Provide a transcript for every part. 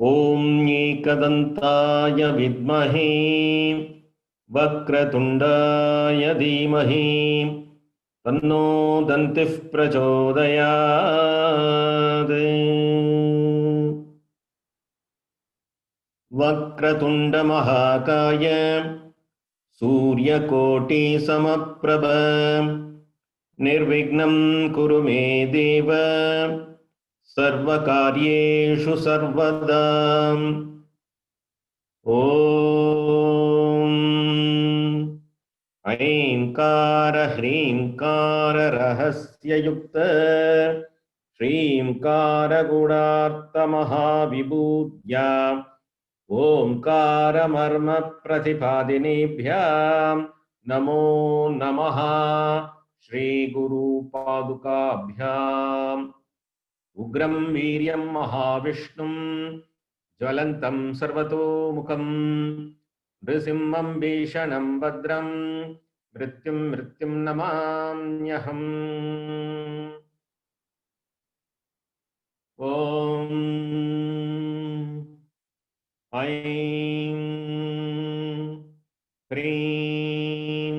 ॐ एकदन्ताय विद्महे वक्रतुण्डाय धीमहि तन्नो दन्तिः प्रचोदयात्। वक्रतुण्डमहाकाय सूर्यकोटिसमप्रभ निर्विघ्नं कुरु मे देव सर्वकार्येषु सर्वदा। ॐ ऐंकार ह्रींकार रहस्ययुक्त श्रींकार गुणार्थ महाविभूत्या ओंकार मर्म प्रतिपादिनेभ्यां नमो नमः। श्री गुरु पादुकाभ्याम्। उग्रं वीर्यं महाविष्णुं ज्वलन्तं सर्वतोमुखं नृसिंहं भीषणं भद्रं मृत्युं नमाम्यहम्। ॐ ऐं ह्रीं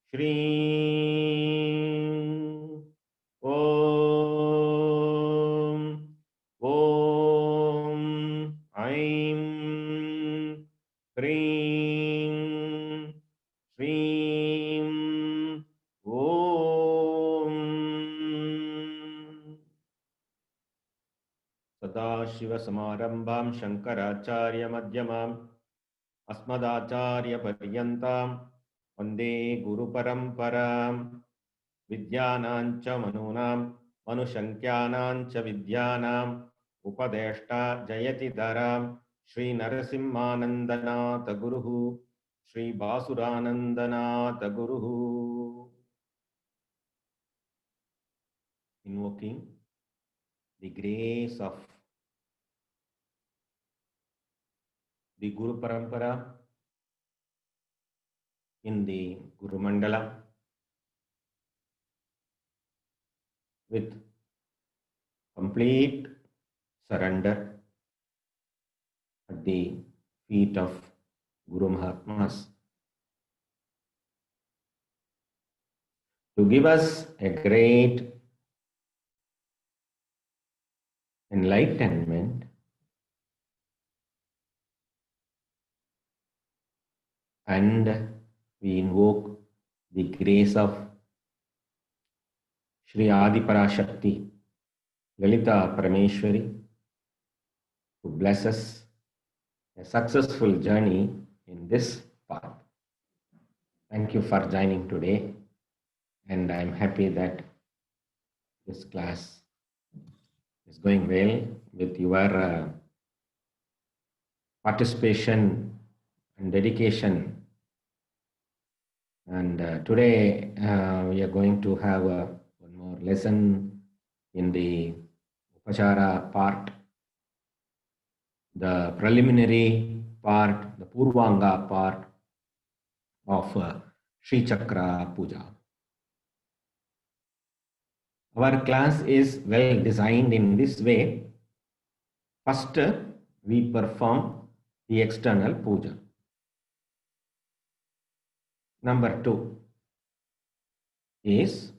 श्रीं ॐ ऐं ह्रीं श्रीं ॐ। सदाशिवसमारम्भां शङ्कराचार्यमध्यमाम् अस्मदाचार्यपर्यन्तां वन्दे गुरुपरम्परां। विद्यानां च मनूनां मनुशङ्क्यानां च विद्यानाम् उपदेष्टा जयतिधरां श्रीनरसिंहानन्दनाथ गुरुः श्रीबासुरानन्दनाथ गुरुः। Invoking the grace of the Guru Parampara in the Guru Mandala with complete surrender at the feet of Guru Mahatmas to give us a great enlightenment and we invoke the grace of Shri Adi Parashakti Lalita Parameshwari to bless us a successful journey in this path. Thank you for joining today, and I am happy that this class is going well with your participation and dedication. And today we are going to have one more lesson in the Upachara part, the preliminary part, the Purvanga part of Sri Chakra Puja. Our class is well designed in this way. First, we perform the external puja. Number 2 is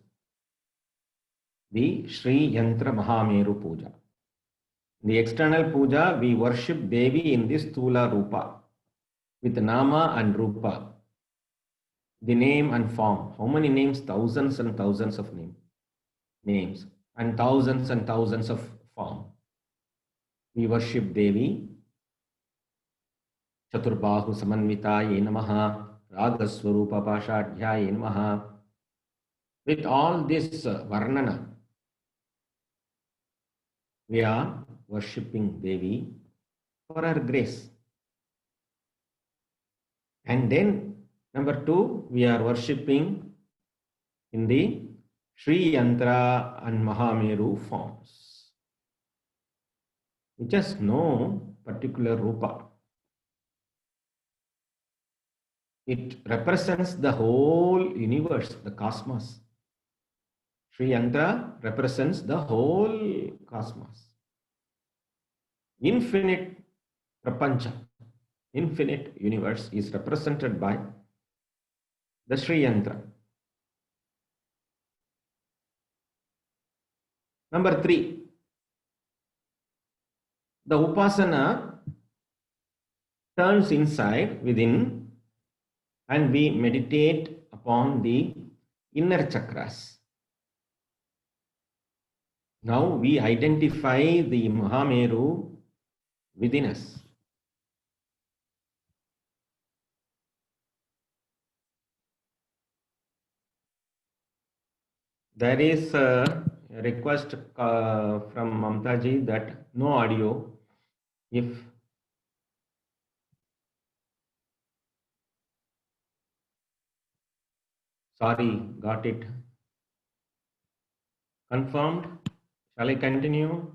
the Sri Yantra Mahameru Puja. The external puja, we worship Devi in this Thula Rupa with Nama and Rupa, the name and form. How many names? Thousands and thousands of names and thousands of form. We worship Devi. Chaturbahu Samanvitaye Namaha, Ragaswarupa Pashadhyaye Namaha. With all this Varnana, we are worshipping Devi for her grace. And then number 2, we are worshipping in the Sri Yantra and Mahameru forms, which has no particular rupa. It represents the whole universe, the cosmos. Sri Yantra represents the whole cosmos. infinite prapancha, infinite universe is represented by the Sri Yantra. Number 3, the Upasana turns inside within and we meditate upon the inner chakras. Now we identify the Mahameru within us. There is a request from Mamtaji that no audio. If sorry, got it confirmed. Shall I continue?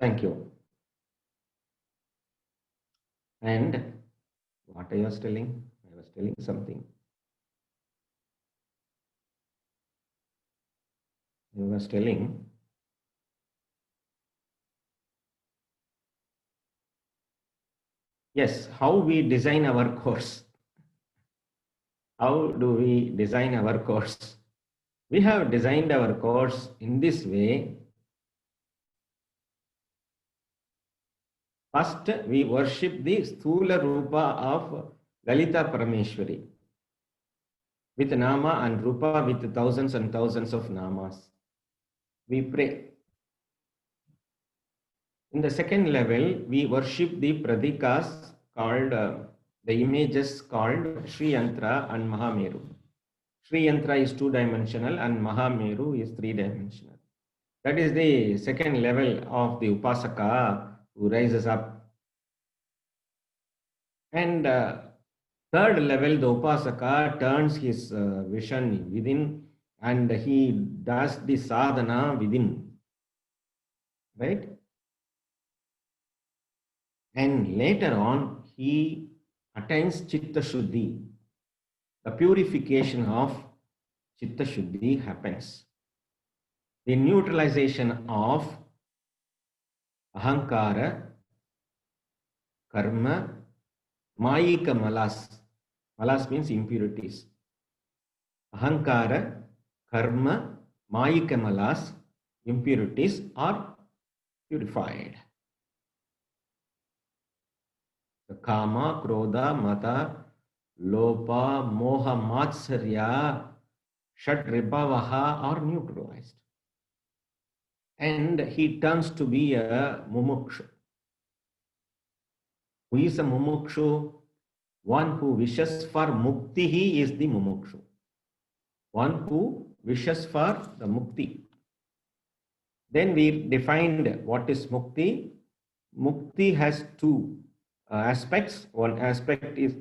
Thank you. And what I was telling? I was telling something. I was telling yes, how we design our course. How do we design our course? We have designed our course in this way. First, we worship the Sthula Rupa of Lalita Parameshwari with Nama and Rupa with thousands and thousands of Namas. We pray. In the second level, we worship the Pradikas called, the images called Sri Yantra and Mahameru. Sri Yantra is 2-dimensional and Mahameru is 3-dimensional. That is the second level of the Upasaka who rises up. And third level, the Upasaka turns his vision within and he does the sadhana within. Right? And later on, he attains Chitta Shuddhi. The purification of Chitta Shuddhi happens. The neutralization of Ahankara, Karma, Mayika Malas. Malas means impurities. Ahankara, Karma, Mayika Malas, impurities are purified. The Kama, Krodha, Mata, Lopa, Moha, Matsarya, Shadribhavaha are neutralized. And he turns to be a mumukshu. Who is a mumukshu? One who wishes for mukti, he is the mumukshu. One who wishes for the mukti. Then we defined what is mukti. Mukti has two aspects. One aspect is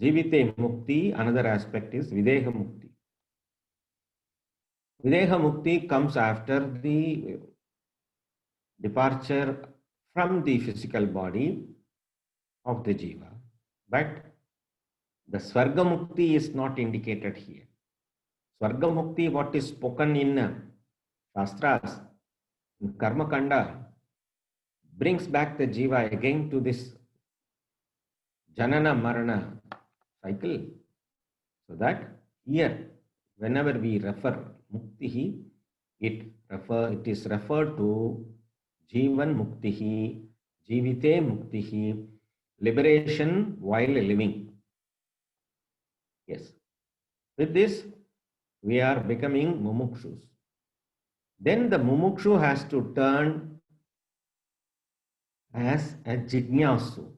Jivite Mukti, another aspect is Videha Mukti. Videha Mukti comes after the departure from the physical body of the Jiva. But the Swarga Mukti is not indicated here. Swarga Mukti, what is spoken in Shastras, in Karma Kanda, brings back the Jiva again to this Janana Marana cycle. So that here, whenever we refer Muktihi, it is referred to Jivan Muktihi, Jivite Muktihi, liberation while living. Yes. With this, we are becoming mumukshus. Then the mumukshu has to turn as a jignasu.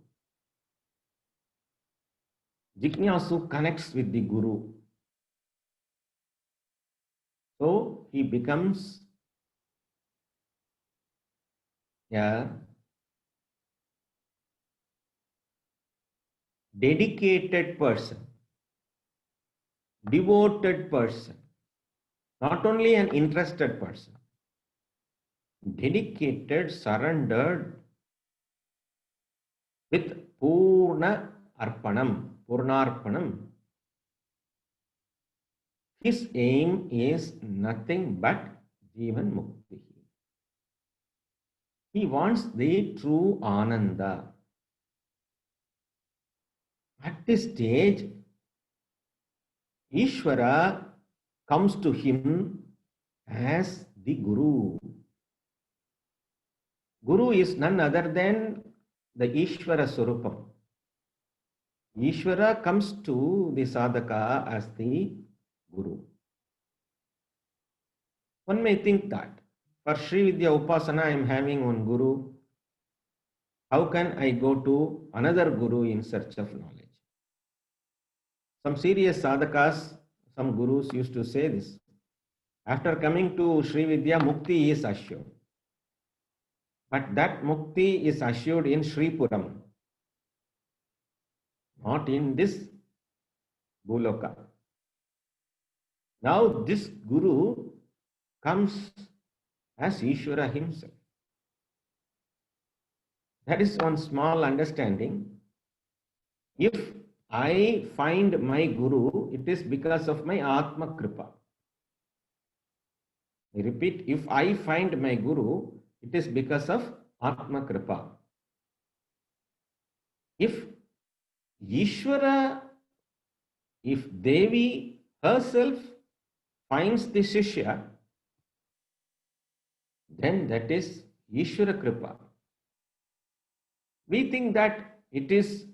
Jignasu connects with the Guru. So he becomes a dedicated person, devoted person, not only an interested person. dedicated, surrendered with Purna Arpanam, Purnarpanam. His aim is nothing but Jivan Mukti. He wants the true Ananda. At this stage, Ishvara comes to him as the Guru. Guru is none other than the Ishvara Surupam. Ishvara comes to the sadhaka as the Guru. One may think that for Sri Vidya Upasana I am having one Guru. How can I go to another Guru in search of knowledge? Some serious sadhakas, some gurus used to say this. After coming to Sri Vidya, Mukti is assured. But that Mukti is assured in Sripuram, not in this Bhuloka. Now this Guru comes as Ishvara himself. That is one small understanding. If I find my Guru, it is because of my Atma Kripa. I repeat, if I find my Guru, it is because of Atma Kripa. If Ishvara, if Devi herself finds the Shishya, then that is Ishvara Kripa. We think that it is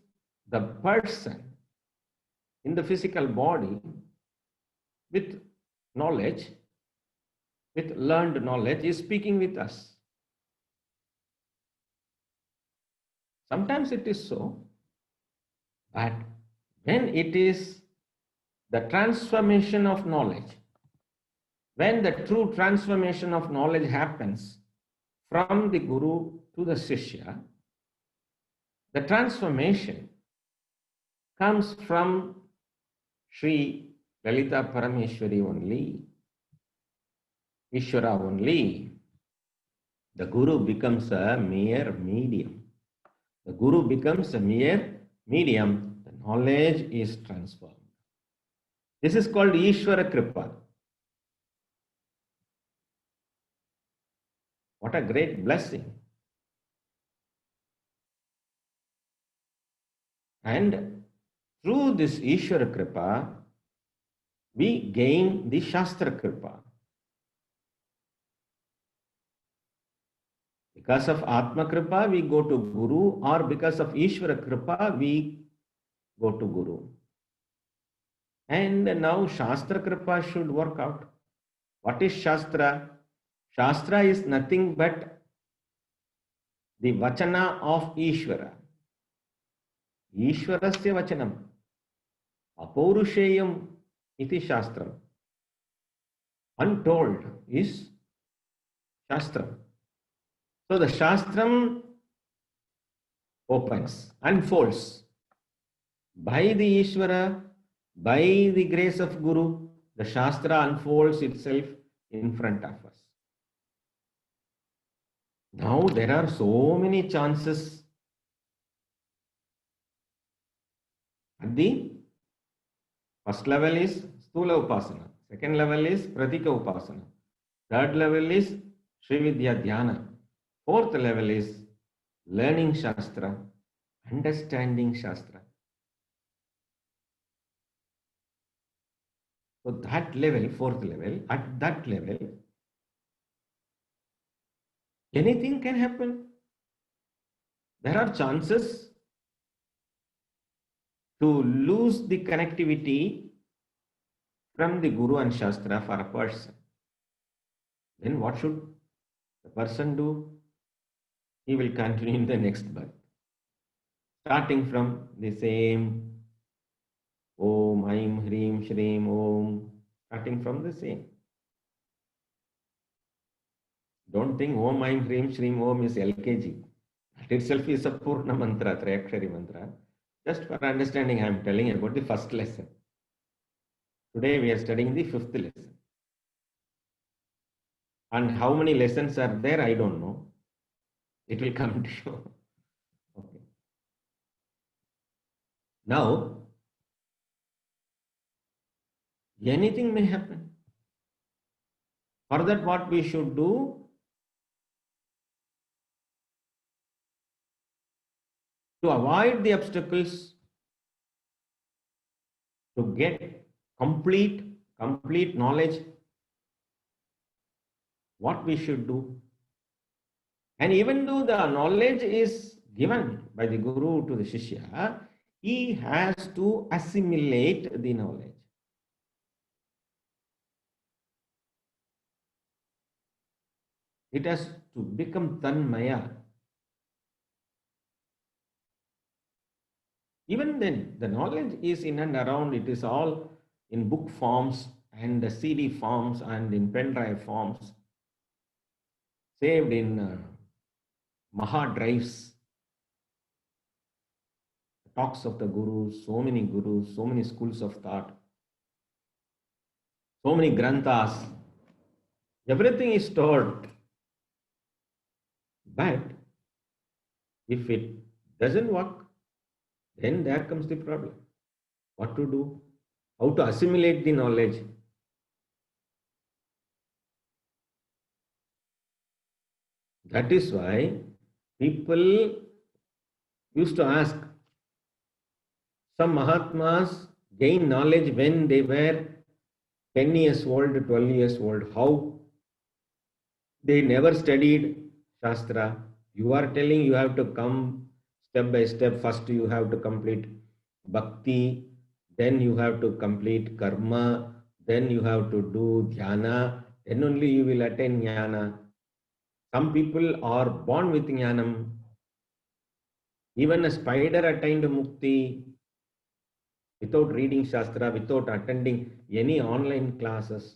the person in the physical body with knowledge, with learned knowledge, is speaking with us. Sometimes it is so, but when it is the transformation of knowledge, when the true transformation of knowledge happens from the Guru to the Shishya, the transformation comes from Sri Lalita Parameshwari only, Ishvara only. The Guru becomes a mere medium. The Guru becomes a mere medium. The knowledge is transformed. This is called Ishvara Kripa. What a great blessing. And through this Ishvara Kripa, we gain the Shastra Kripa. Because of Atma Kripa, we go to Guru, or because of Ishvara Kripa, we go to Guru. And now Shastra Kripa should work out. What is Shastra? Shastra is nothing but the Vachana of Ishvara. Ishvarasya Vachanam. Apaurusheyam iti Shastram. Untold is Shastram. So the Shastram opens, unfolds. By the Ishvara, by the grace of Guru, the Shastra unfolds itself in front of us. Now there are so many chances. At the first level is Sthula Upasana. Second level is Pratika Upasana. Third level is Sri Vidya Dhyana. Fourth level is learning Shastra, understanding Shastra. So that level, fourth level, at that level, anything can happen. There are chances to lose the connectivity from the Guru and Shastra for a person. Then what should the person do? He will continue in the next birth, starting from the same Om, Aim, Hrim, Shrim, Om, starting from the same. Don't think Om, Aim, Hrim, Shrim, Om is LKG. That itself is a Purna mantra, Trayakshari mantra. Just for understanding, I am telling about the first lesson. Today we are studying the fifth lesson. And how many lessons are there, I don't know. It will come to you. Okay. Now, anything may happen. For that, what we should do? To avoid the obstacles, to get complete knowledge, what we should do. And even though the knowledge is given by the Guru to the Shishya, he has to assimilate the knowledge. It has to become Tanmaya. Even then, the knowledge is in and around, it is all in book forms and the CD forms and in pen drive forms, saved in Maha drives, talks of the Gurus, so many schools of thought, so many granthas. Everything is stored. But if it doesn't work, then there comes the problem. What to do? How to assimilate the knowledge? That is why people used to ask, some Mahatmas gained knowledge when they were 10 years old, 12 years old. How? They never studied Shastra. You are telling you have to come step by step. First, you have to complete bhakti, then you have to complete karma, then you have to do dhyana, then only you will attain jnana. Some people are born with jnanam. Even a spider attained mukti without reading Shastra, without attending any online classes.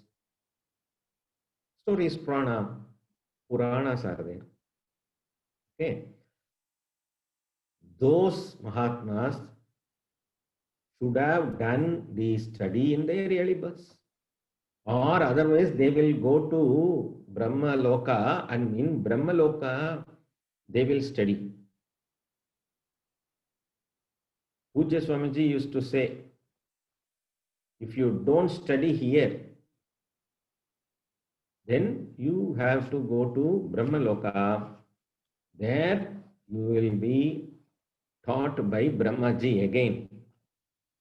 Stories, Puranas are there. Okay. Those Mahatmas should have done the study in their early births. Or otherwise they will go to Brahma Loka, and in Brahma Loka they will study. Pujya Swamiji used to say, if you don't study here, then you have to go to Brahma Loka. There you will be taught by Brahmaji again.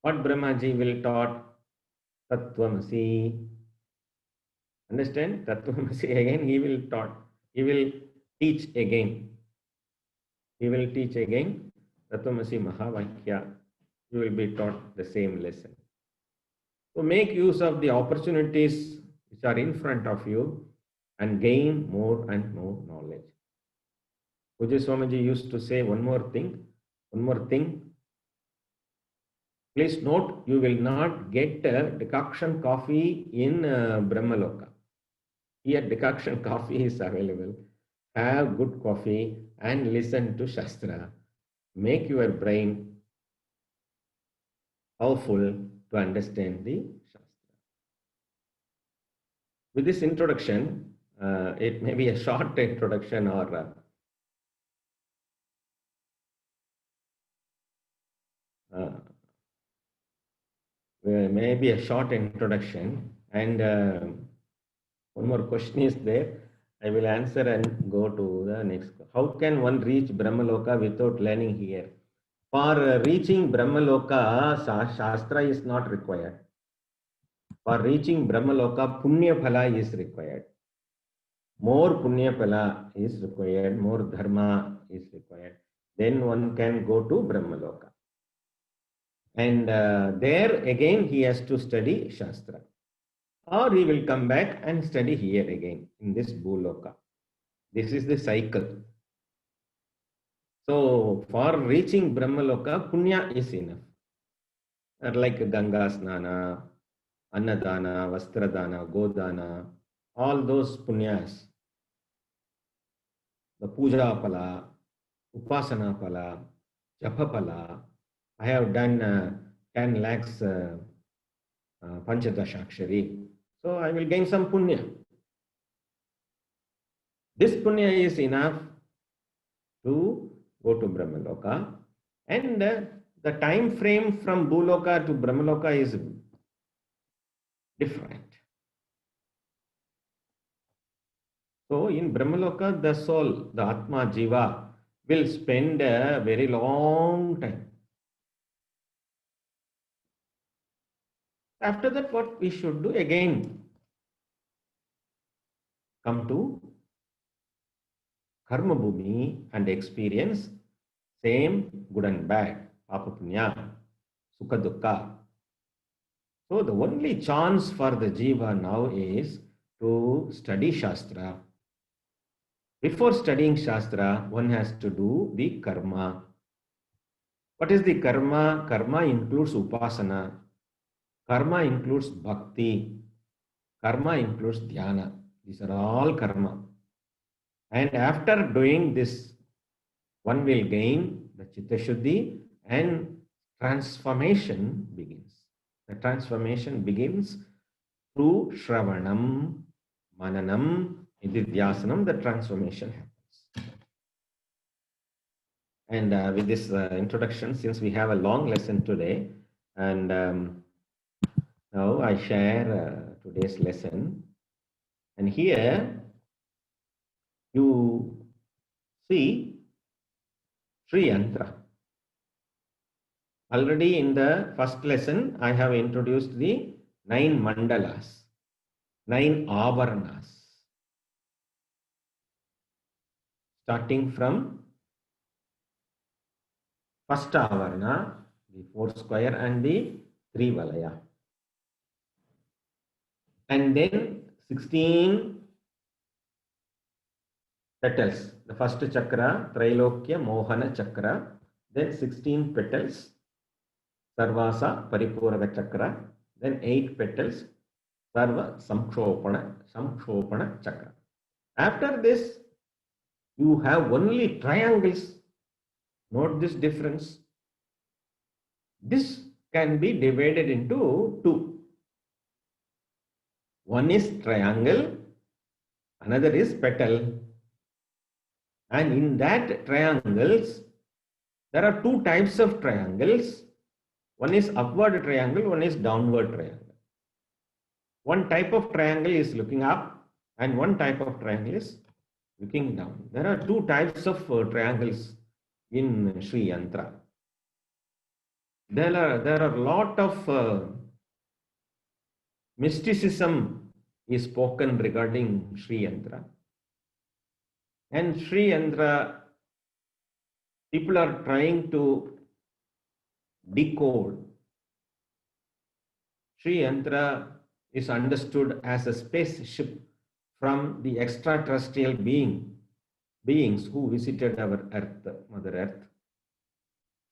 What Brahmaji will taught? Tattvamasi. Understand? Tattvamasi again he will taught. He will teach again. He will teach again Tattvamasi Mahavakya. You will be taught the same lesson. So make use of the opportunities which are in front of you and gain more and more knowledge. Pujya Swamiji used to say one more thing. Please note, you will not get decoction coffee in Brahmaloka. Here decoction coffee is available. Have good coffee and listen to Shastra. Make your brain powerful to understand the Shastra. With this introduction, it may be a short introduction or maybe a short introduction, and one more question is there. I will answer and go to the next. How can one reach Brahmaloka without learning here? For reaching Brahmaloka, Shastra is not required. For reaching Brahmaloka, Punya Phala is required. More Punya Phala is required, more Dharma is required. Then one can go to Brahmaloka. And there again he has to study Shastra. Or he will come back and study here again in this Bhuloka. This is the cycle. So for reaching Brahmaloka, Punya is enough. Like Ganga Snana, Annadana, Vastradana, Godana, all those Punyas. The Puja Pala, Upasana Pala, Japa Pala. I have done 10 lakhs Panchadashakshari. So I will gain some punya. This punya is enough to go to Brahmaloka, and the time frame from Bhuloka to Brahmaloka is different. So in Brahmaloka, the soul, the Atma, Jiva, will spend a very long time. After that, what we should do again? Come to Karma Bhumi and experience same good and bad, Papa Punya, Sukha Dukkha. So the only chance for the Jiva now is to study Shastra. Before studying Shastra, one has to do the karma. What is the karma? Karma includes upasana. Karma includes bhakti. Karma includes dhyana. These are all karma. And after doing this, one will gain the Chitta Shuddhi and transformation begins. The transformation begins through Shravanam, Mananam, Nididhyasanam, the transformation happens. And with this introduction, since we have a long lesson today, and now I share today's lesson. And here you see Sri Yantra. Already in the first lesson, I have introduced the 9 mandalas, 9 avaranas. Starting from first avarana, the 4 square and the 3 valaya. And then 16 petals. The first chakra, Trailokya Mohana chakra. Then 16 petals, Sarvasa Paripuraka chakra. Then 8 petals, Sarva Samkshopana chakra. After this, you have only triangles. Note this difference. This can be divided into 2. One is triangle, another is petal. And in that triangles, there are 2 types of triangles. One is upward triangle, one is downward triangle. One type of triangle is looking up and one type of triangle is looking down. There are 2 types of triangles in Sri Yantra. There are a lot of mysticism is spoken regarding Sri Yantra. And Sri Yantra, people are trying to decode. Sri Yantra is understood as a spaceship from the extraterrestrial beings who visited our Earth, Mother Earth.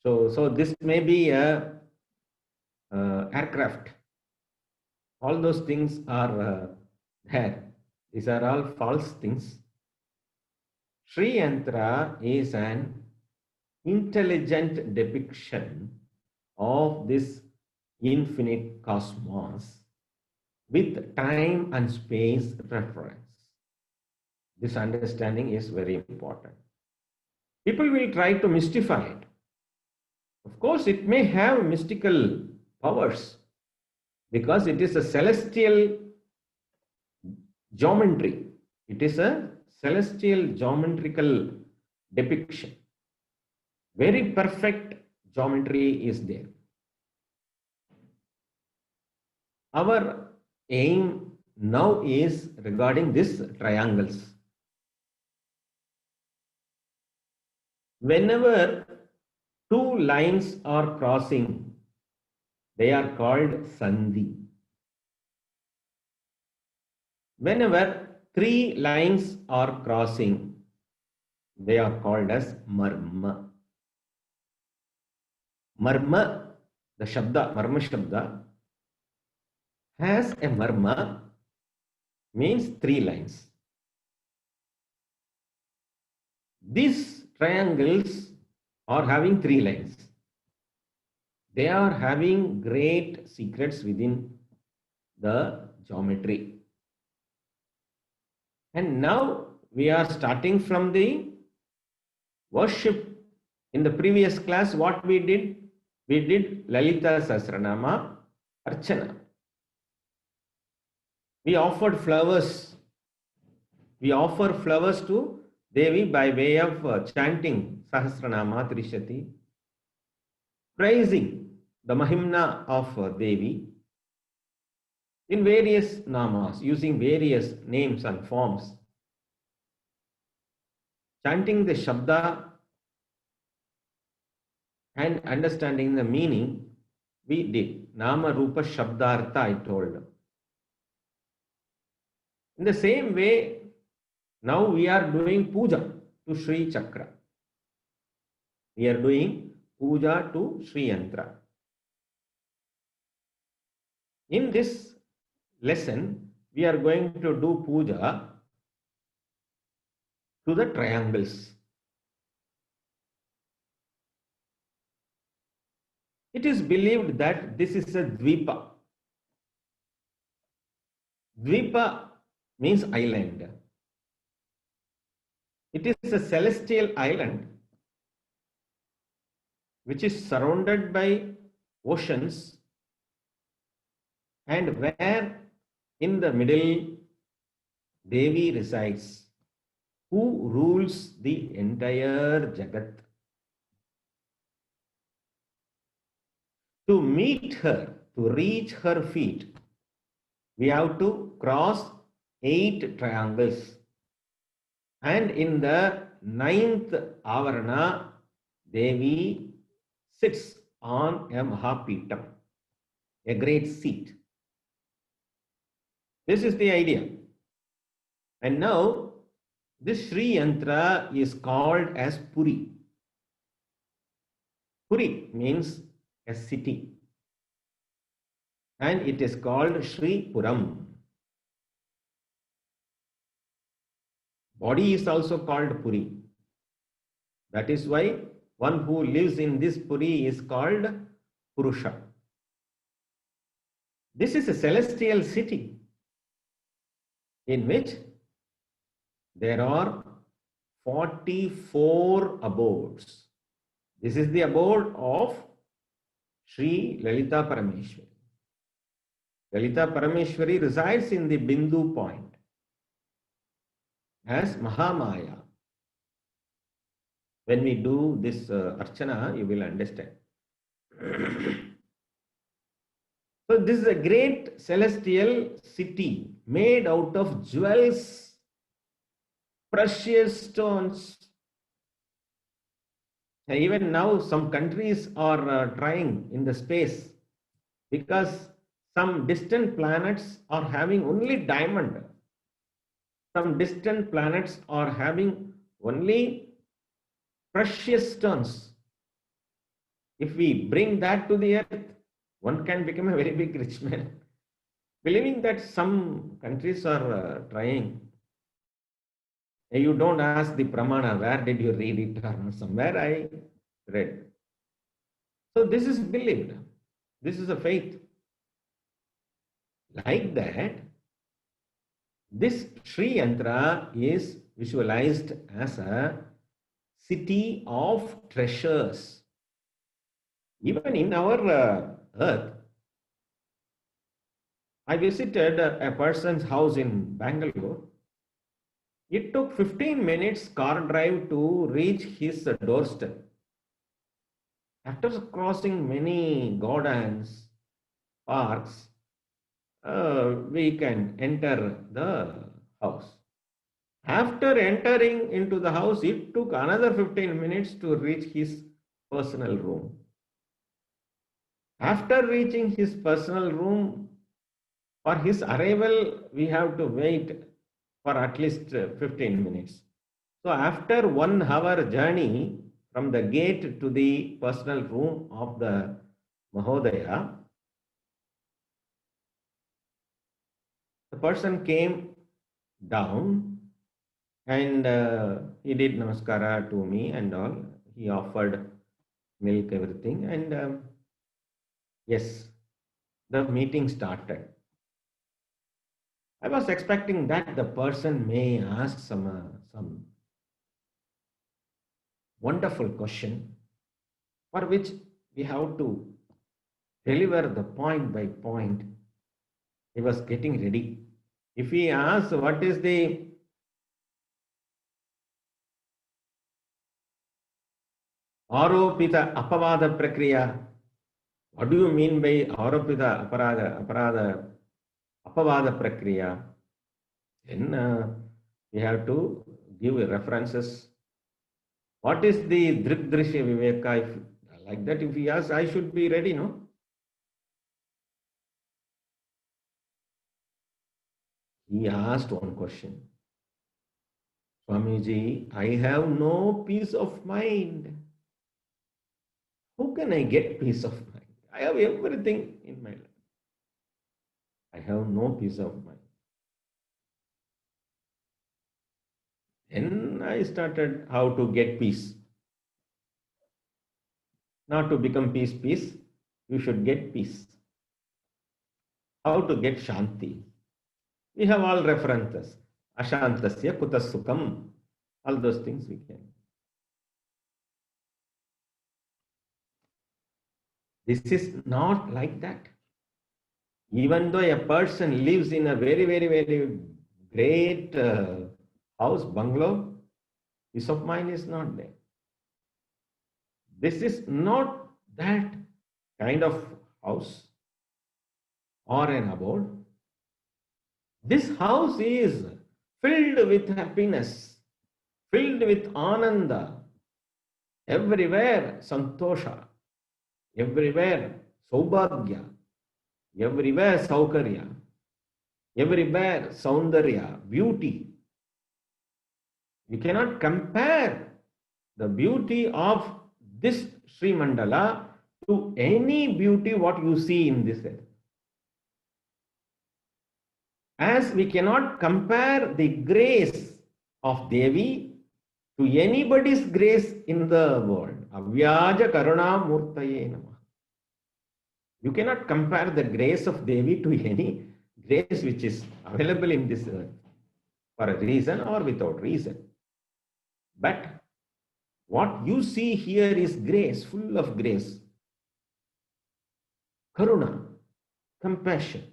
So this may be a aircraft. All those things are there. These are all false things. Sri Yantra is an intelligent depiction of this infinite cosmos with time and space reference. This understanding is very important. People will try to mystify it. Of course, it may have mystical powers because it is a celestial geometry. It is a celestial geometrical depiction. Very perfect geometry is there. Our aim now is regarding these triangles. Whenever 2 lines are crossing, they are called sandhi. Whenever 3 lines are crossing, they are called as marma. Marma, the shabda, marma shabda, has a marma, means 3 lines. These triangles are having 3 lines. They are having great secrets within the geometry. And now we are starting from the worship. In the previous class, what we did? We did Lalita Sahasranama Archana. We offered flowers. We offer flowers to Devi by way of chanting Sahasranama Trishati, praising the Mahimna of Devi in various namas, using various names and forms. Chanting the Shabda and understanding the meaning, we did. Nama Rupa Shabdartha, I told. In the same way, now we are doing puja to Sri Chakra. We are doing puja to Sri Yantra. In this lesson, we are going to do puja to the triangles. It is believed that this is a Dvipa. Dvipa means island. It is a celestial island which is surrounded by oceans, and where in the middle Devi resides, who rules the entire Jagat. To meet her, to reach her feet, we have to cross 8 triangles. And in the 9th Avarana, Devi sits on a Mahapitam, a great seat. This is the idea. And now, this Sri Yantra is called as Puri. Puri means a city. And it is called Sri Puram. Body is also called Puri. That is why one who lives in this Puri is called Purusha. This is a celestial city in which there are 44 abodes. This is the abode of Sri Lalita Parameshwari. Lalita Parameshwari resides in the Bindu point as Mahamaya. When we do this Archana, you will understand. So this is a great celestial city made out of jewels, precious stones. And even now some countries are trying in the space, because some distant planets are having only diamond. Some distant planets are having only precious stones. If we bring that to the earth, one can become a very big rich man. Believing that some countries are trying. You don't ask the Pramana, where did you read it or not? Somewhere I read. So this is believed. This is a faith. Like that, this Sri Yantra is visualized as a city of treasures. Even in our earth, I visited a person's house in Bangalore. It took 15 minutes car drive to reach his doorstep. After crossing many gardens, parks, we can enter the house. After entering into the house, it took another 15 minutes to reach his personal room. After reaching his personal room, for his arrival, we have to wait for at least 15 minutes. So after 1 hour journey from the gate to the personal room of the Mahodaya, the person came down and he did namaskara to me and all. He offered milk, everything, and yes, the meeting started. I was expecting that the person may ask some wonderful question for which we have to deliver the point by point. He was getting ready. If he asks what is the Aropita Apavada Prakriya, what do you mean by Aropita Aparada Apavada Prakriya? Then we have to give references. What is the Drisya Viveka? If, like that, if he asks, I should be ready, no? He asked one question. Swamiji, I have no peace of mind. How can I get peace of mind? I have everything in my life. I have no peace of mind. Then I started how to get peace. Not to become peace, you should get peace. How to get Shanti? We have all references. Ashantasya kutasukam. All those things we can. This is not like that. Even though a person lives in a very, very, very great house, bungalow, peace of mind is not there. This is not that kind of house or an abode. This house is filled with happiness, filled with ananda, everywhere santosha, everywhere saubhagya, everywhere saukarya, everywhere saundarya, beauty. You cannot compare the beauty of this Sri Mandala to any beauty what you see in this earth. As we cannot compare the grace of Devi to anybody's grace in the world. Avyaja Karuna Murtaye Namah. You cannot compare the grace of Devi to any grace which is available in this earth for a reason or without reason. But what you see here is grace, full of grace. Karuna, compassion,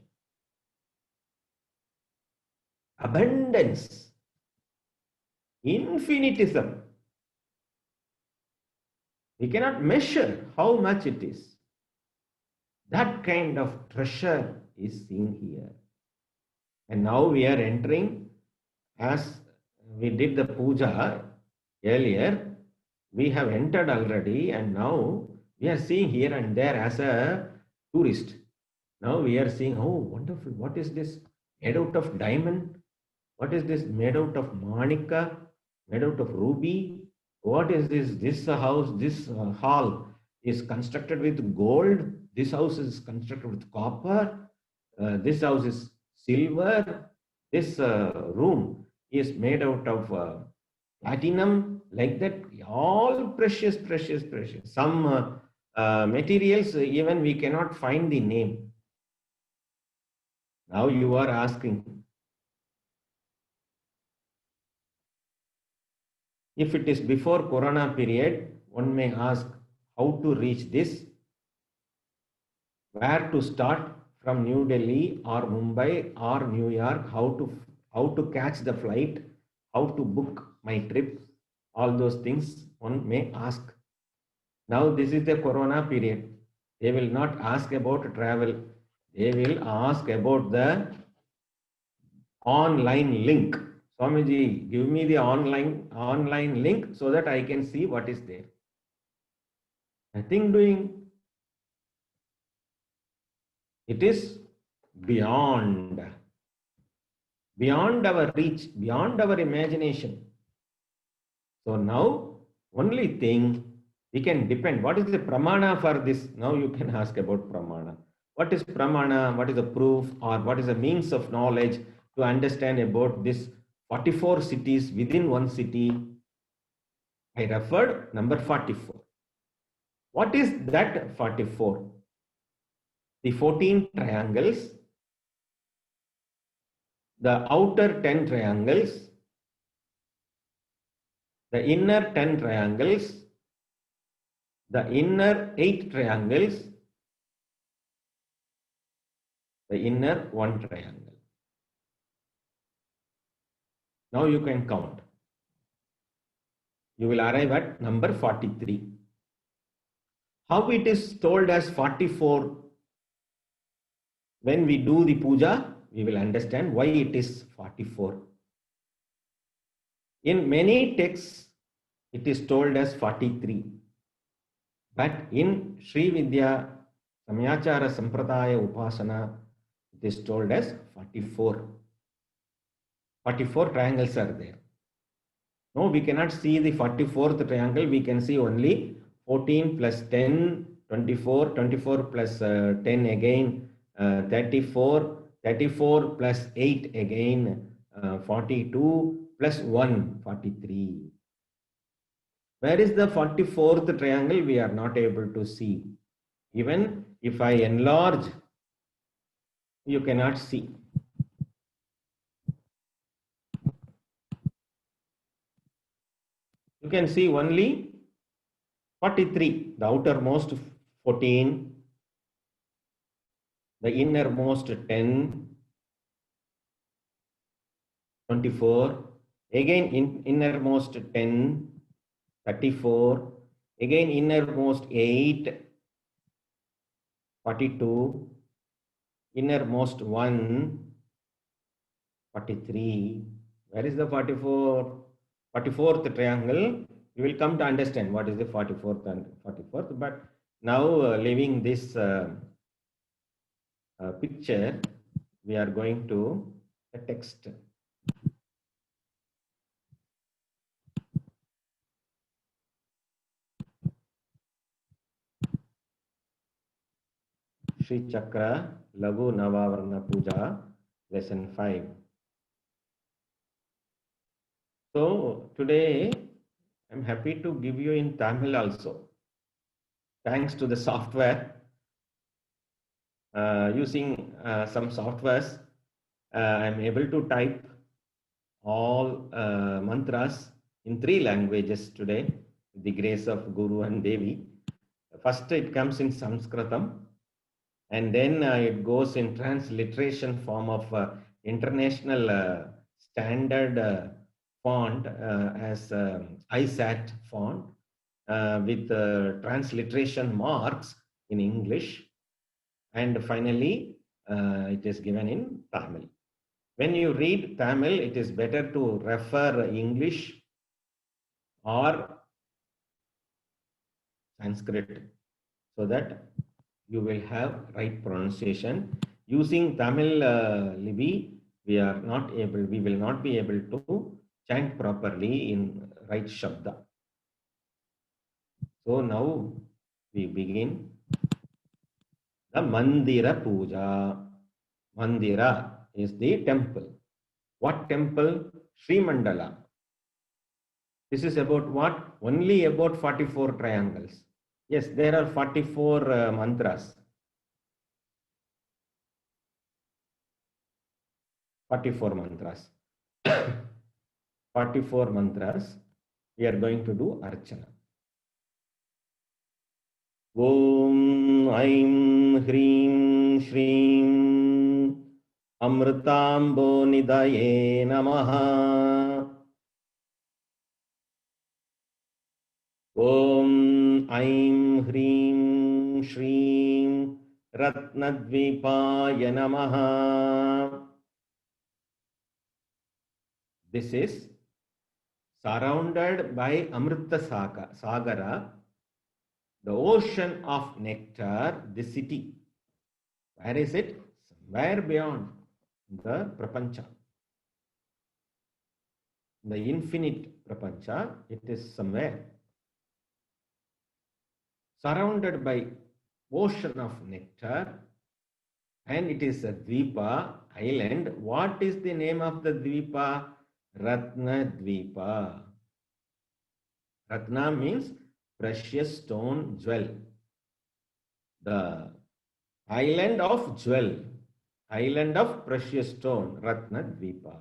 abundance, infinitism. We cannot measure how much it is. That kind of treasure is seen here. And now we are entering, as we did the puja earlier, we have entered already, and now we are seeing here and there as a tourist. Now we are seeing, oh, wonderful, what is this? Made out of diamond? What is this? Made out of manika? Made out of ruby? What is this? This house, this hall is constructed with gold. This house is constructed with copper. This house is silver. This room is made out of platinum, like that. All precious, precious, precious. Some materials, even we cannot find the name. Now you are asking, if it is before Corona period, one may ask how to reach this, where to start from New Delhi or Mumbai or New York, how to catch the flight, how to book my trip, all those things one may ask. Now this is the Corona period. They will not ask about travel. They will ask about the online link. Swamiji, give me the online link so that I can see what is there. Nothing doing. It is beyond our reach, beyond our imagination. So now, only thing we can depend. What is the pramana for this? Now you can ask about pramana. What is pramana? What is the proof? Or what is the means of knowledge to understand about this 44 cities within one city? I referred number 44. What is that 44? The 14 triangles, the outer 10 triangles, the inner 10 triangles, the inner 8 triangles, the inner 1 triangle. Now you can count. You will arrive at number 43. How it is told as 44? When we do the puja, we will understand why it is 44. In many texts, it is told as 43. But in Sri Vidya Samyachara Sampradaya Upasana, it is told as 44. 44 triangles are there. No, we cannot see the 44th triangle. We can see only 14 plus 10, 24, 24 plus 10 again, 34, 34 plus 8 again, 42 plus 1, 43. Where is the 44th triangle? We are not able to see. Even if I enlarge, you cannot see. You can see only 43, the outermost 14, the innermost 10, 24, again innermost 10, 34, again innermost 8, 42, innermost 1, 43. Where is the 44th triangle? You will come to understand what is the 44th and 44th. But now leaving this picture, we are going to the text. Sri Chakra Lagu Navavarna Puja, lesson 5. So today I'm happy to give you in Tamil also. Thanks to the software. Using some softwares, I'm able to type all mantras in 3 languages today, with the grace of Guru and Devi. First, it comes in Sanskritam, and then it goes in transliteration form of international standard font as ISAT font with transliteration marks in English. And finally, it is given in Tamil. When you read Tamil, it is better to refer English or Sanskrit so that you will have right pronunciation. Using Tamil Lipi, we will not be able to chant properly in right Shabda. So now we begin the Mandira Puja. Mandira is the temple. What temple? Sri Mandala. This is about what? Only about 44 triangles. Yes, there are 44 mantras. 44 mantras. 44 mantras. We are going to do Archana. Om Aim Hrim Shrim Amritambo Nidaye Namaha. Om Aim Hrim Shrim Ratnadvipaya Namaha. This is surrounded by Amrita Sagara, the ocean of nectar, the city. Where is it? Somewhere beyond the Prapancha. The infinite Prapancha, it is somewhere. Surrounded by ocean of nectar, and it is a Dvipa island. What is the name of the Dvipa? Ratna Dvipa. Ratna means precious stone jewel. The island of jewel. island of precious stone, Ratna Dvipa.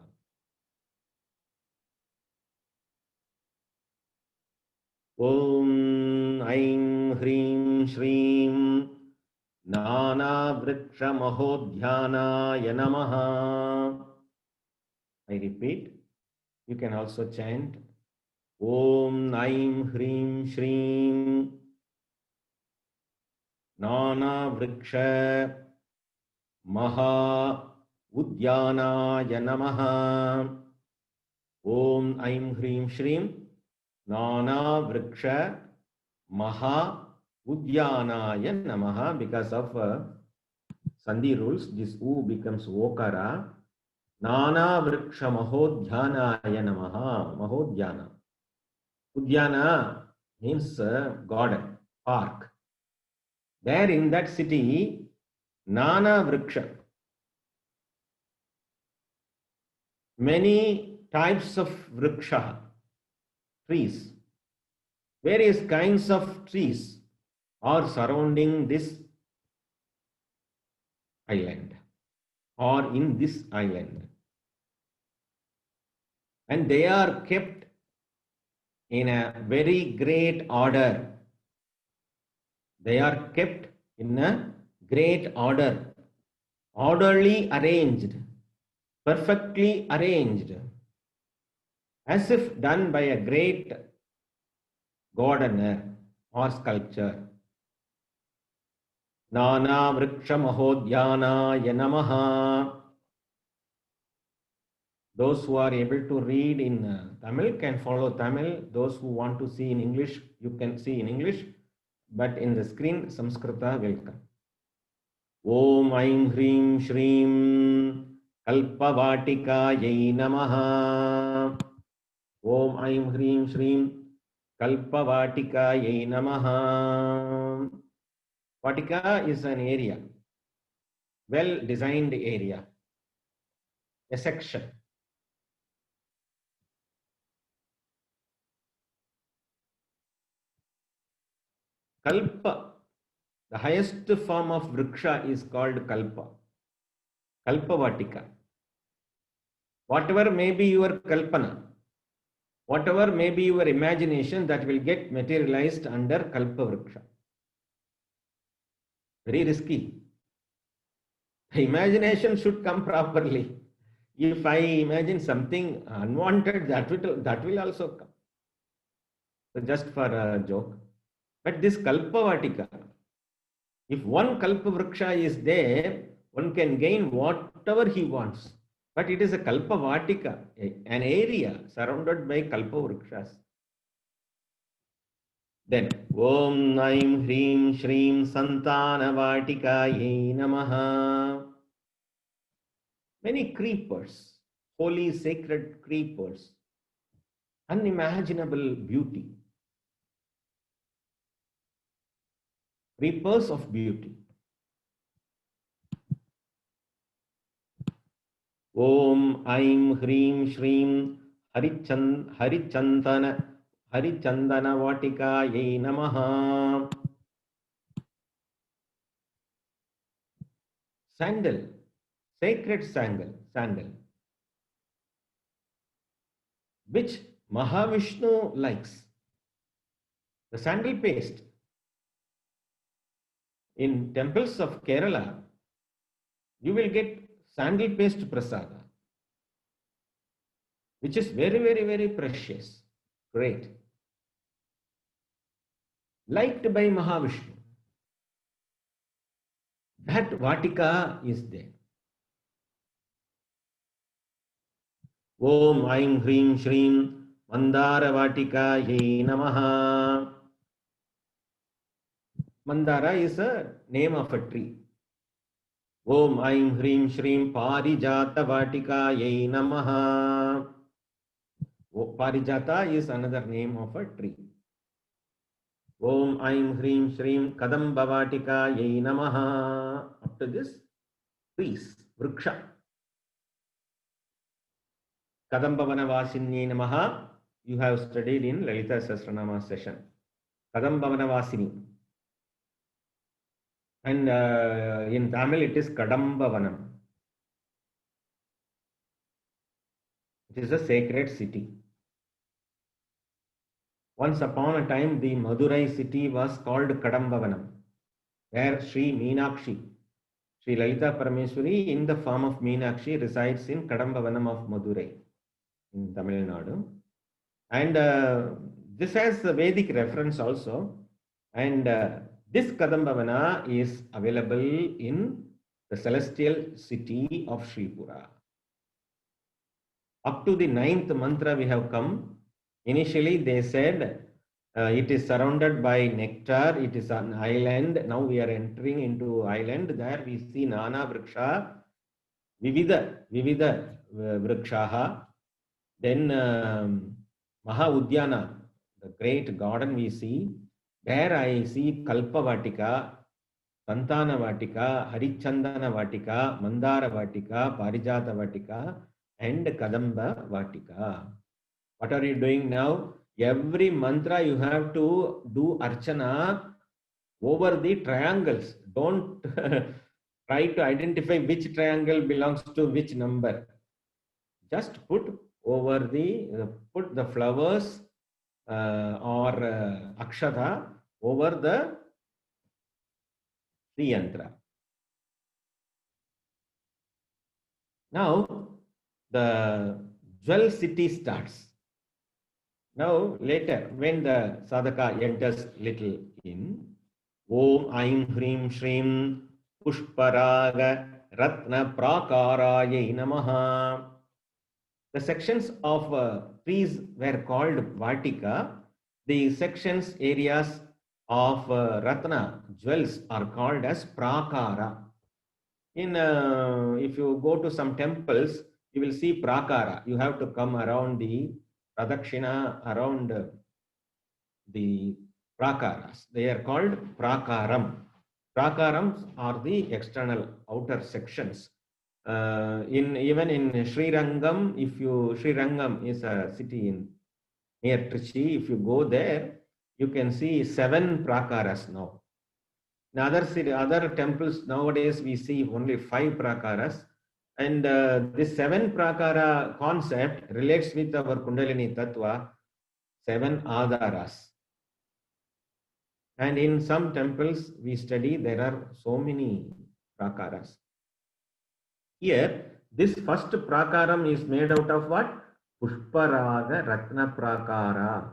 Om Aim Hrim Shrim Nana Vriksha Mahodhyanaya Namaha. I repeat, you can also chant Om Aim Hrim Shrim Nana Vriksha Maha Udyanaya Namaha. Om Aim Hrim Shrim Nana Vriksha Maha Udyanaya Namaha. Because of Sandhi rules, this U becomes Okara. Nana Vriksha Mahodhyanaya Namaha. Mahodhyana. Udyana means garden, park. There in that city, Nana Vriksha, many types of vriksha, trees, various kinds of trees are surrounding this island or in this island. And they are kept in a very great order. They are kept in a great order, orderly arranged, perfectly arranged, as if done by a great gardener or sculptor. Nana Vriksha Mahodhyanaya Namaha. Those who are able to read in Tamil can follow Tamil. Those who want to see in English, you can see in English. But in the screen, Samskrita will come. Om Aim Hrim Shrim Kalpavatikayai Namaha. Om Aim Hrim Shrim Kalpavatikayai Namaha. Vatika is an area, well-designed area, a section. Kalpa, the highest form of vriksha is called kalpa, kalpavatika. Whatever may be your kalpana, whatever may be your imagination, that will get materialized under kalpa vriksha. Very risky. The imagination should come properly. If I imagine something unwanted, that will also come. So just for a joke. But this kalpavatika, if one kalpa vriksha is there, one can gain whatever he wants. But it is a kalpavatika, an area surrounded by kalpa vrikshas. Then, Om Aim Hrim Shrim Santanavatikayai Namaha. Many creepers, holy sacred creepers, unimaginable beauty. Creepers of beauty. Om Aim Hrim Shrim Harichandana Vatikayai Namaha. Sandal, sacred sandal, which Mahavishnu likes. The sandal paste. In temples of Kerala, you will get sandal paste prasada, which is very, very, very precious, great. Liked by Mahavishnu. That Vatika is there. Om Aim Hrim Shrim Mandara Vatikayai Namaha. Mandara is a name of a tree. Om Aim Hrim Shrim Parijata Vatikayai Namaha. Parijata is another name of a tree. Om Aim Hrim Shrim Kadamba Vatikayai Namaha. Up to this, trees, vriksha. Kadambavana Vasinni Namaha. You have studied in Lalita Sahasranama session. Kadambavana Vasini. And in Tamil it is Kadambavanam. It is a sacred city. Once upon a time, the Madurai city was called Kadambavanam, where Sri Meenakshi, Sri Lalita Parameswari in the form of Meenakshi resides in Kadambavanam of Madurai in Tamil Nadu. And this has a Vedic reference also. And this Kadambavana is available in the celestial city of Sripura. Up to the 9th mantra we have come. Initially they said it is surrounded by nectar, it is an island. Now we are entering into island. There we see Nana Vriksha, Vivida Vrikshaha. Then Maha Udyana, the great garden we see. There I see Kalpa Vatika, Santana Vatika, Harichandana Vatika, Mandara Vatika, Parijata Vatika, and Kadamba Vatika. What are you doing now? Every mantra you have to do Archana over the triangles. Don't try to identify which triangle belongs to which number. Just put over put the flowers or Akshata over the yantra. Now the jewel city starts. Now later when the sadhaka enters little in, Om Aim Hrim Shrim Pushparaga Ratna Prakaraye Namaha. The sections of trees were called Vatika. The sections, areas of Ratna, jewels, are called as Prakara. If you go to some temples, you will see Prakara. You have to come around the Pradakshina, around the Prakaras. They are called Prakaram. Prakarams are the external outer sections. Even in Srirangam, Srirangam is a city near Trichy. If you go there, you can see 7 prakaras now. In other temples nowadays, we see only 5 prakaras. And this 7 prakara concept relates with our Kundalini Tattva, 7 adharas. And in some temples we study, there are so many prakaras. Here, this first prakaram is made out of what? Pushparaga Ratna Prakara.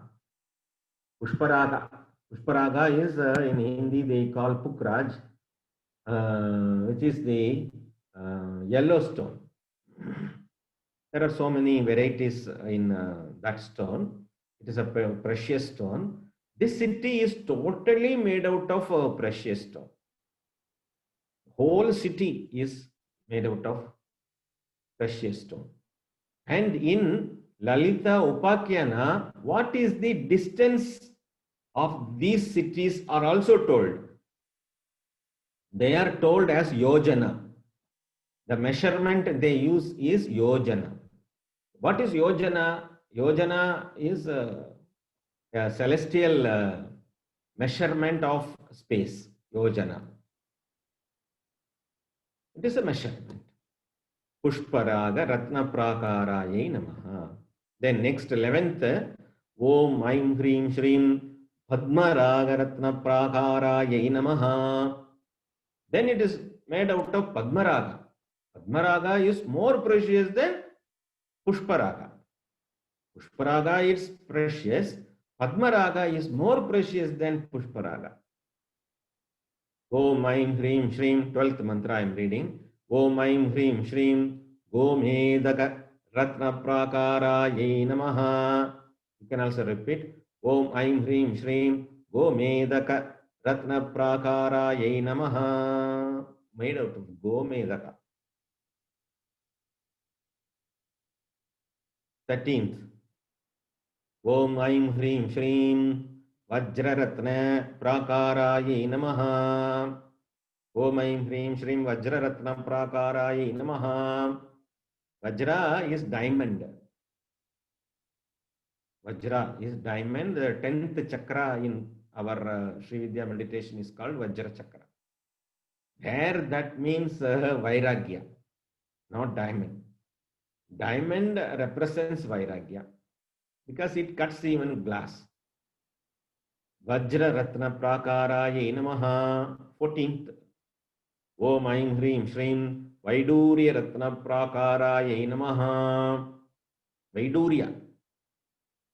Pushparaga. Pushparaga is in Hindi they call Pukraj, which is the yellow stone. There are so many varieties in that stone. It is a precious stone. This city is totally made out of precious stone. Whole city is made out of precious stone. And in Lalita Upakyana, what is the distance of these cities are also told. They are told as yojana. The measurement they use is yojana. What is yojana? Yojana is a celestial measurement of space. Yojana. It is a measurement. Pushparaga Ratna Prakaraye Namaha. Then next 11th, Om Aim Hrim Shrim Padmaraga Ratna Prakaraye Namaha. Then it is made out of Padmaraga. Padmaraga is more precious than Pushparaga. Pushparaga is precious. Padmaraga is more precious than Pushparaga. Om Aim Hrim Shrim, 12th mantra I am reading. Om Aim Hrim Shrim Gomedaka Ratna Prakaraye Namaha. You can also repeat. Om Aim Hrim Shrim Gomedaka Ratna Prakaraye Namaha. Made out of Gomedaka. 13th. Om Aim Hrim Shrim Vajraratna Prakaraye Namaha. Om Aim Hrim Shrim Vajraratna Prakaraye Namaha. Vajra is diamond. Vajra is diamond. The 10th chakra in our Sri Vidya meditation is called Vajra chakra. There that means Vairagya, not diamond. Diamond represents Vairagya because it cuts even glass. Vajra Ratna Prakaraye Namaha. 14th. Om Aim Hrim Shrim Vaidurya Ratna Prakaraye Namaha. Vaidurya.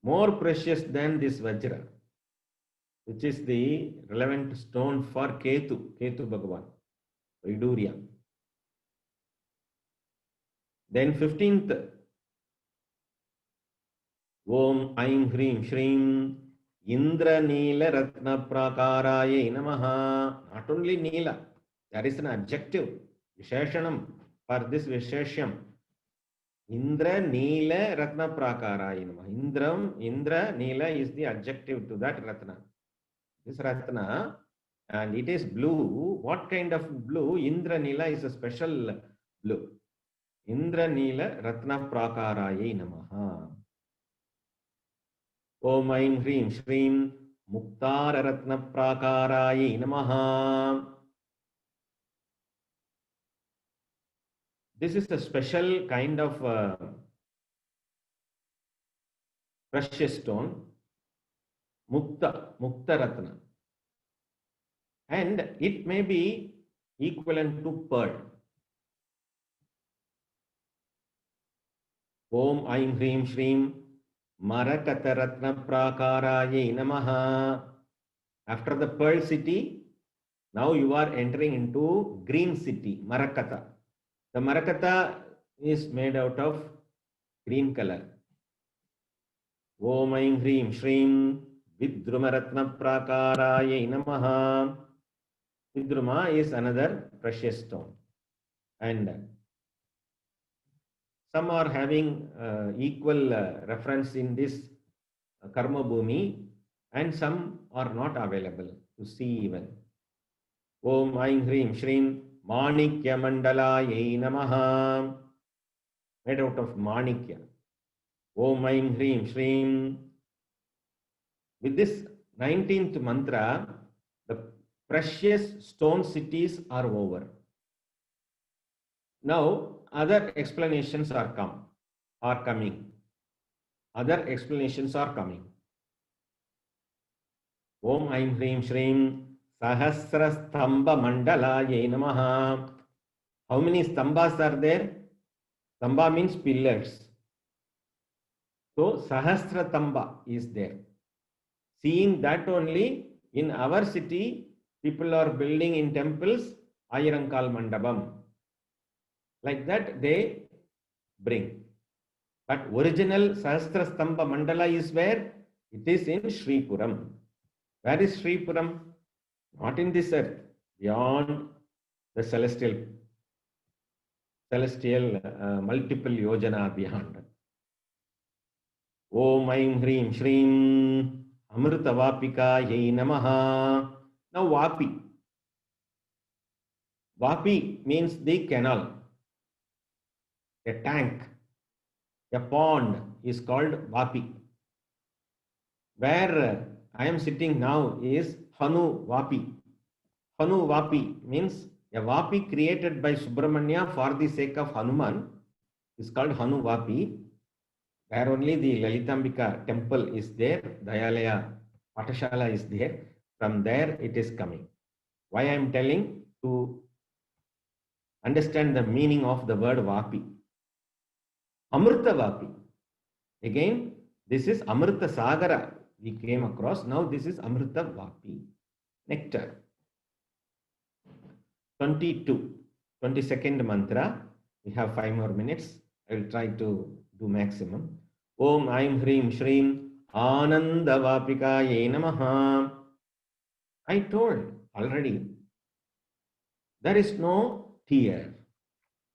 More precious than this Vajra, which is the relevant stone for Ketu Bhagavan. Vaidurya. Then 15th. Om Aim Hrim Shrim Indra Neela Ratna Prakaraye Namaha. Not only Neela, there is an adjective, Visheshanam, for this Visheshyam. Indra Neela Ratna Prakaraye Namaha. Indra Neela is the adjective to that Ratna. This Ratna, and it is blue. What kind of blue? Indra Neela is a special blue. Indra Neela Ratna Prakaraye Namaha. Om Aim Hrim Shrim Muktara Ratna Prakaraye Namaha. This is a special kind of precious stone, Mukta Ratna. And it may be equivalent to pearl. Om Aim Hrim Shrim Marakata Ratna Prakaraye Namaha. After the pearl city, now you are entering into green city, Marakata. The Marakata is made out of green color. Om Aim Hrim Shrim Vidruma Ratna Prakaraye Namaha. Vidruma is another precious stone. And some are having equal reference in this Karma Bhumi, and some are not available to see even. Om Aim Hrim Shrim Manikya Mandalaye Namaha. Made out of Manikya. Om Aim Hrim Shrim. With this 19th mantra, the precious stone cities are over. Now, other explanations are coming. Other explanations are coming. Om Aim Hrim Shrim Sahasra Stamba Mandalaye Namaha. How many stambas are there? Stamba means pillars. So Sahasra Tamba is there. Seeing that only, in our city, people are building in temples, Ayirankal Mandabam. Like that they bring. But original Sahasra Stamba Mandala is where? It is in Sripuram. Where is Sripuram? Not in this earth, beyond the celestial multiple yojana beyond. Om Aim Hrim Shrim Amrita Vapikaye Namaha. Now Vapi. Vapi means the canal. A tank, a pond is called Vapi. Where I am sitting now is Hanu Vapi. Hanu Vapi means a Vapi created by Subramanya for the sake of Hanuman is called Hanu Vapi. Where only the Lalitambika temple is there, Dayalaya Patashala is there. From there it is coming. Why I am telling? To understand the meaning of the word Vapi. Amrita Vapi. Again, this is Amrita Sagara we came across. Now this is Amrita Vapi. Nectar. 22nd mantra. We have 5 more minutes. I will try to do maximum. Om Aim Hrim Shrim Ananda Vapikaye Namaha. I told already, there is no tear.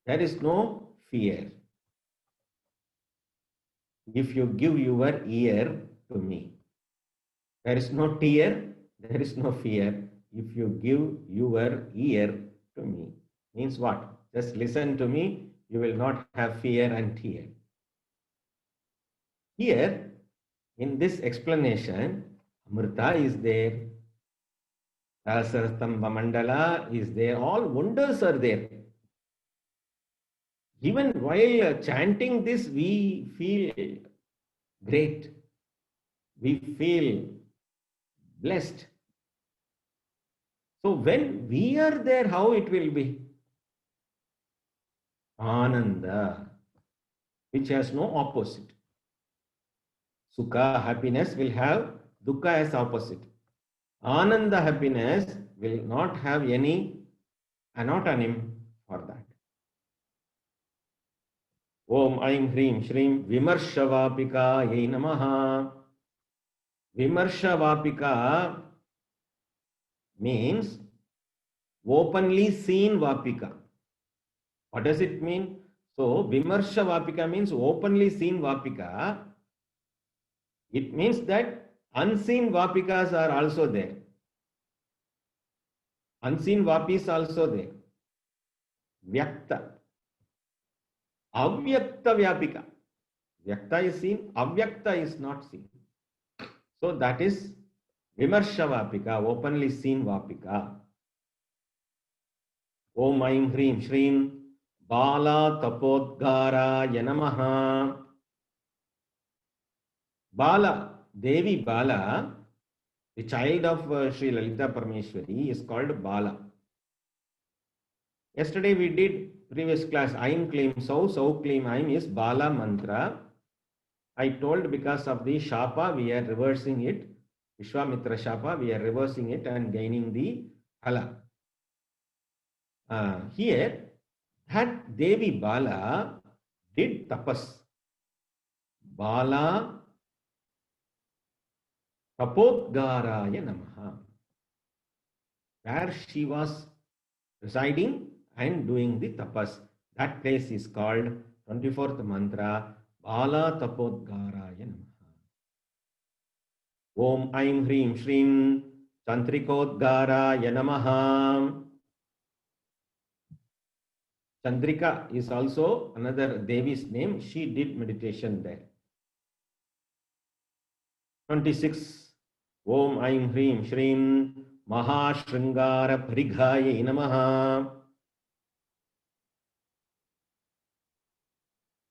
There is no fear. If you give your ear to me, there is no tear, there is no fear. If you give your ear to me, means what? Just listen to me, you will not have fear and tear. Here, in this explanation, Amrita is there, Sahasrastamba Mandala is there, all wonders are there. Even while chanting this, we feel great. We feel blessed. So when we are there, how it will be? Ananda, which has no opposite. Sukha, happiness, will have dukkha as opposite. Ananda, happiness, will not have any anonym for that. Om Aim Hrim Shrim Vimarshavapika Yai Namaha. Vimarshavapika means openly seen Vapika. What does it mean? So, Vimarshavapika means openly seen Vapika. It means that unseen Vapikas are also there. Unseen Vapis also there. Vyakta. Avyakta Vyapika. Vyakta is seen, Avyakta is not seen. So that is Vimarsha Vapika, openly seen Vapika. Om Aim Hrim Shrim Bala Tapodgara Yanamaha. Bala, Devi Bala, the child of Sri Lalita Parameshwari, is called Bala. Yesterday we did previous class, Aim Claim Sau, Sau Claim Aim is Bala Mantra. I told because of the Shapa, we are reversing it. Vishwamitra Shapa, we are reversing it and gaining the Phala. Here, that Devi Bala did tapas. Bala Tapodgaraya Namaha. Where she was residing and doing the tapas. That place is called 24th mantra, Bala Tapodgaraya Namaha. Om Aim Hrim Shrim Chantrikodgaraya Namaha. Chandrika is also another Devi's name. She did meditation there. 26. Om Aim Hrim Shrim Mahashringara Parighaye Namaha.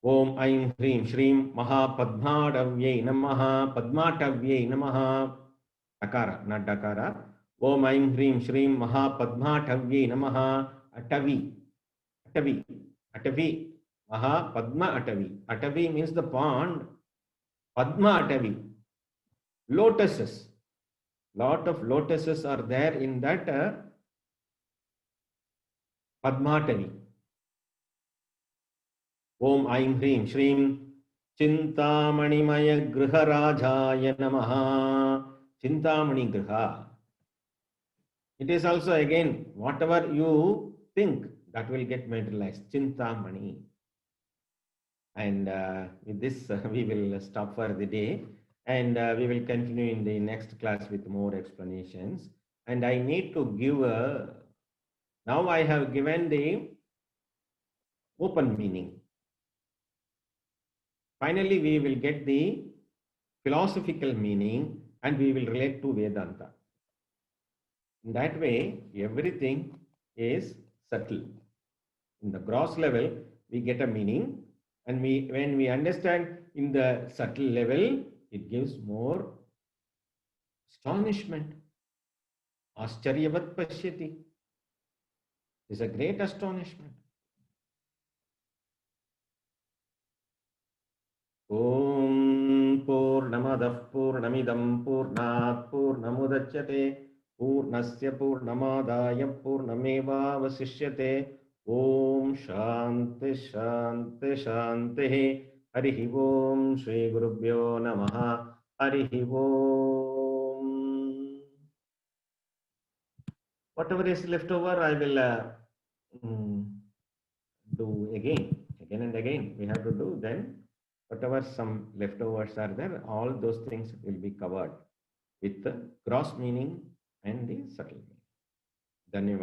Om Aim Hrim Shrim Mahapadmadavye Namaha. Padmatavye Namaha. Dakara, not Dakara. Om Aim Hrim Shrim Mahapadmatavye Namaha. Atavi. Atavi. Atavi. Maha Padma Atavi. Atavi means the pond. Padma Atavi. Lotuses. Lot of lotuses are there in that Padmatavi. Om Aim Hrim Shrim Chintamani Maya Griha Rajaya Namaha. Chintamani Griha. It is also again, whatever you think, that will get materialized. Chintamani. And with this, we will stop for the day. And we will continue in the next class with more explanations. And I need to give now I have given the open meaning. Finally, we will get the philosophical meaning and we will relate to Vedanta. In that way, everything is subtle. In the gross level, we get a meaning, and when we understand in the subtle level, it gives more astonishment. Ascharyavat pashyati is a great astonishment. Om Purnamadah Purnamidam Purnat Purnamudachyate Purnasya Purnamadaya Purnameva Vasishyate Om Shanti Shanti Shanti Harihi Om Shri Gurubhyo Namaha Harihi Om. Whatever is left over, I will do again and again. We have to do then. Whatever some leftovers are there, all those things will be covered with the gross meaning and the subtle meaning. Dhanyavad.